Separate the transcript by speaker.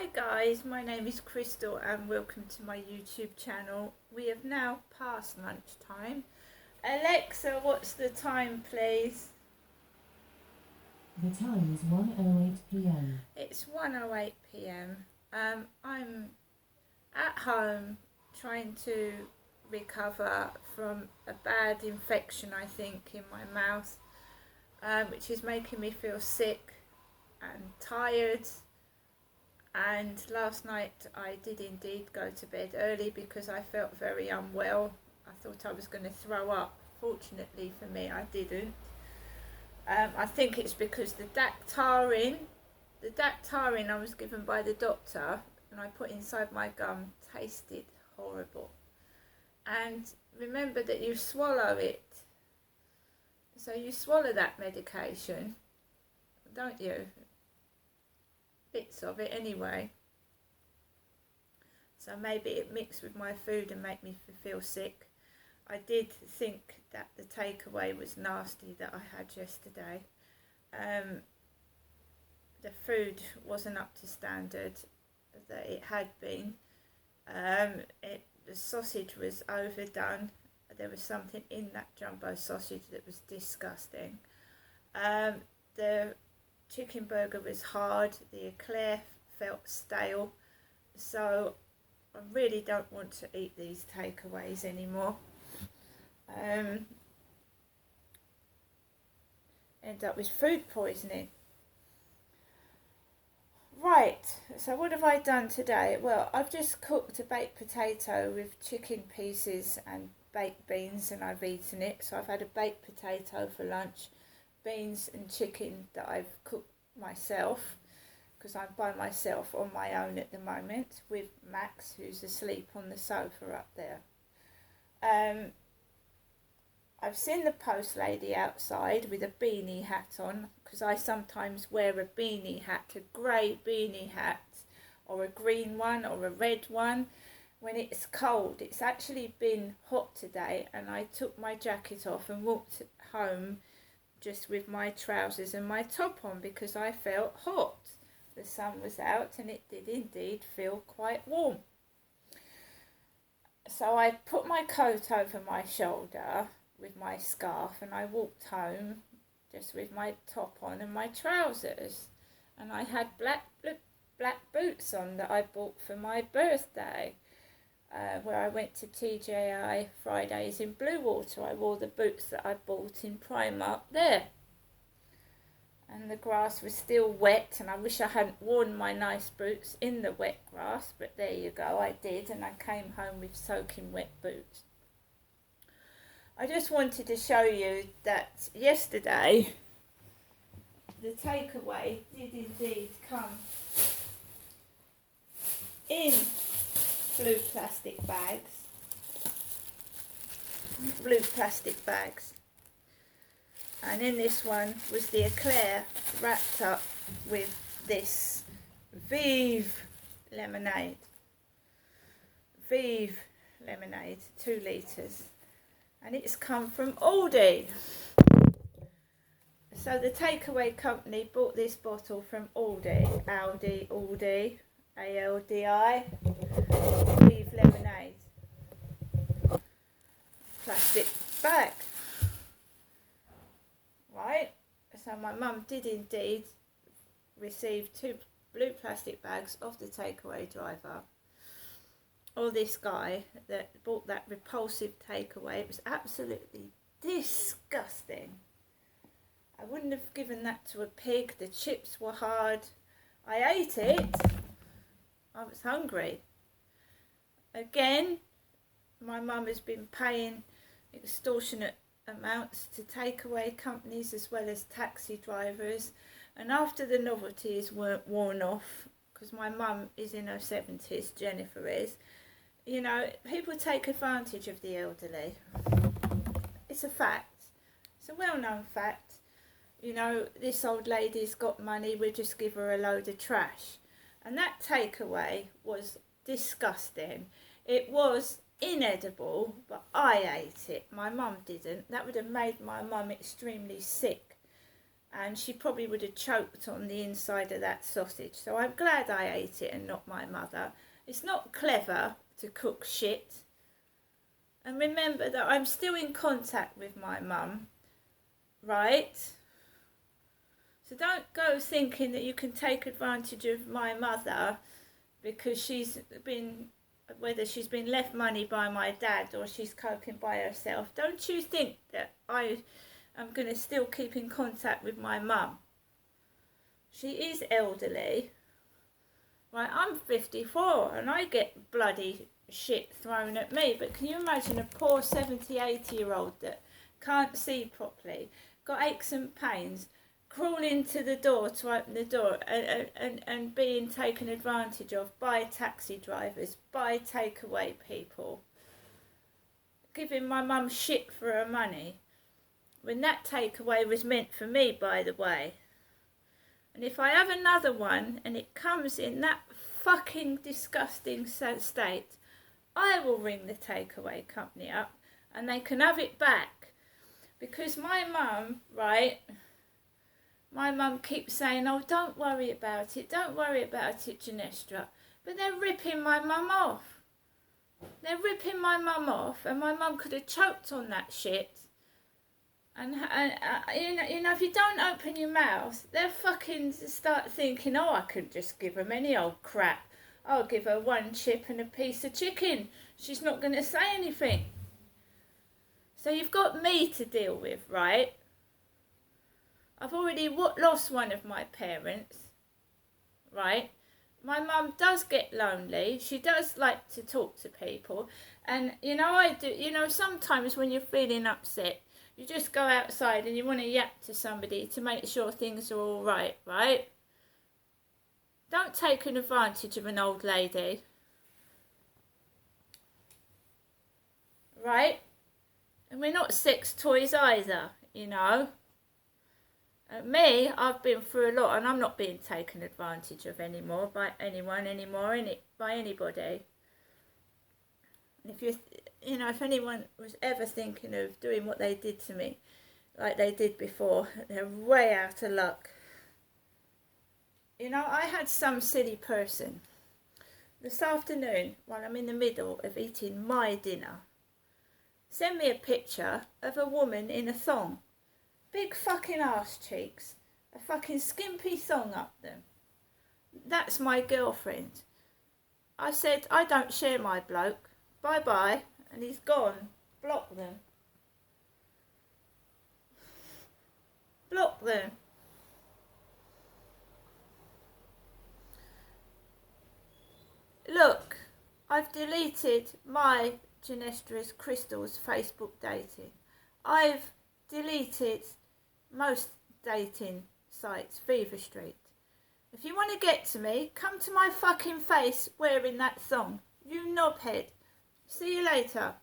Speaker 1: Hi guys, my name is Crystal and welcome to my YouTube channel. We have now passed lunchtime. Alexa, what's the time please?
Speaker 2: The time is 1:08 p.m.
Speaker 1: It's 1:08 p.m. I'm at home trying to recover from a bad infection I think in my mouth, which is making me feel sick and tired. And last night I did indeed go to bed early because I felt very unwell. I thought I was going to throw up. Fortunately for me, I didn't. I think it's because the Dactarin I was given by the doctor and I put inside my gum tasted horrible. And remember that you swallow it. So you swallow that medication, don't you? Bits of it anyway. So maybe it mixed with my food and made me feel sick. I did think that the takeaway was nasty that I had yesterday. The food wasn't up to standard that it had been. The sausage was overdone. There was something in that jumbo sausage that was disgusting. The chicken burger was hard, the eclair felt stale, so I really don't want to eat these takeaways anymore. End up with food poisoning. Right, so what have I done today? Well, I've just cooked a baked potato with chicken pieces and baked beans and I've eaten it. So I've had a baked potato for lunch, beans and chicken that I've cooked myself because I'm by myself on my own at the moment with Max, who's asleep on the sofa up there. I've seen the post lady outside with a beanie hat on because I sometimes wear a beanie hat, a grey beanie hat or a green one or a red one when it's cold. It's actually been hot today and I took my jacket off and walked home just with my trousers and my top on because I felt hot. The sun was out and it did indeed feel quite warm. So I put my coat over my shoulder with my scarf and I walked home just with my top on and my trousers. And I had black boots on that I bought for my birthday. Where I went to TJI Fridays in Bluewater. I wore the boots that I bought in Primark there. And the grass was still wet and I wish I hadn't worn my nice boots in the wet grass, but there you go, I did, and I came home with soaking wet boots. I just wanted to show you that yesterday the takeaway did indeed come in blue plastic bags. And in this one was the eclair wrapped up with this Vive lemonade. Vive lemonade, 2 litres. And it's come from Aldi. So the takeaway company bought this bottle from Aldi. Aldi, A-L-D-I. Vive lemonade. Plastic bag. Right, so my mum did indeed receive 2 blue plastic bags off the takeaway driver, or this guy that bought that repulsive takeaway. It was absolutely disgusting. I wouldn't have given that to a pig. The chips were hard. I ate it. I was hungry. Again, my mum has been paying extortionate amounts to takeaway companies as well as taxi drivers, and after the novelties weren't worn off, because my mum is in her 70s, Jennifer is, you know, people take advantage of the elderly. It's a fact. It's a well-known fact. You know, this old lady's got money, we'll just give her a load of trash. And that takeaway was disgusting. It was inedible, but I ate it. My mum didn't. That would have made my mum extremely sick. and she probably would have choked on the inside of that sausage. So I'm glad I ate it and not my mother. It's not clever to cook shit. And remember that I'm still in contact with my mum, right? So don't go thinking that you can take advantage of my mother because she's been, whether she's been left money by my dad or she's coping by herself. Don't you think that I am going to still keep in contact with my mum? She is elderly. Right, I'm 54 and I get bloody shit thrown at me. But can you imagine a poor 70, 80-year-old that can't see properly, got aches and pains, crawl into the door to open the door and being taken advantage of by taxi drivers, by takeaway people, giving my mum shit for her money, when that takeaway was meant for me, by the way. And if I have another one and it comes in that fucking disgusting state, I will ring the takeaway company up and they can have it back. Because my mum, right, my mum keeps saying, oh, don't worry about it, Ginestra. But they're ripping my mum off. They're ripping my mum off, and my mum could have choked on that shit. And you know, if you don't open your mouth, they'll fucking start thinking, oh, I could just give them any old crap. I'll give her one chip and a piece of chicken. She's not going to say anything. So you've got me to deal with, right? I've already lost one of my parents, right? My mum does get lonely. She does like to talk to people. And, you know, I do. You know, sometimes when you're feeling upset, you just go outside and you want to yap to somebody to make sure things are all right, right? Don't take an advantage of an old lady. Right? And we're not sex toys either, you know. Me, I've been through a lot and I'm not being taken advantage of anymore by anyone anymore, by anybody. And if if anyone was ever thinking of doing what they did to me, like they did before, they're way out of luck. You know, I had some silly person this afternoon, while I'm in the middle of eating my dinner, send me a picture of a woman in a thong. Big fucking arse cheeks, a fucking skimpy thong up them. That's my girlfriend. I said, I don't share my bloke. Bye-bye. And he's gone. Block them. Block them. Look, I've deleted my Ginestra's Crystals Facebook dating. I've deleted most dating sites, Fever Street. If you want to get to me, come to my fucking face wearing that thong. You knobhead. See you later.